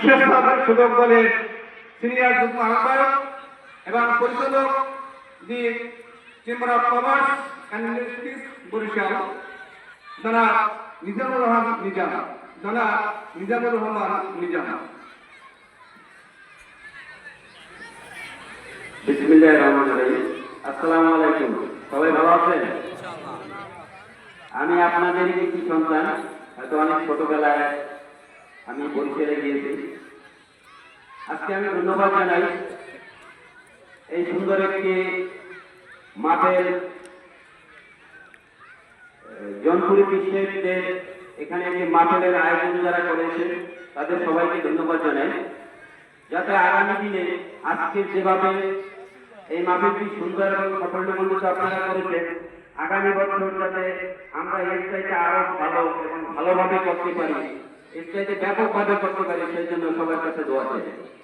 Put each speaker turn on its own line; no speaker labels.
বিশেষ সুযোগ দলের সিনিয়র যুগ্ম আহ্বায়ক এবং পরিচালক the chamber of commerce and industries Barishal জনাব নিজামুর রহমান নিজাম।
বিসমিল্লাহির রহমানির রহিম। আসসালামু আলাইকুম। সবাই ভালো আছেন? আমি আপনাদের একটি সন্তান, হয়তো অনেক ছোটবেলায় আমি বরিশালে গিয়েছি। আজকে আমি ধন্যবাদ জানাই এই সুন্দর একটি মাঠের জনপুরি কৃষকদের এখানে একটি মাঠের আয়োজন যারা করেছেন তাদের সবাইকে ধন্যবাদ জানাই, যাতে আগামী দিনে আজকের যেভাবে এই মাহফিলটি সুন্দর এবং সাফল্যমণ্ডিত আপনারা করেছেন, আগামী বছর যাতে আমরা এর চাইতে আরো ভালো এবং ভালোভাবে করতে পারি, এর চাইতে ব্যাপকভাবে করতে পারি, সেই জন্য সবার কাছে দোয়া চাই।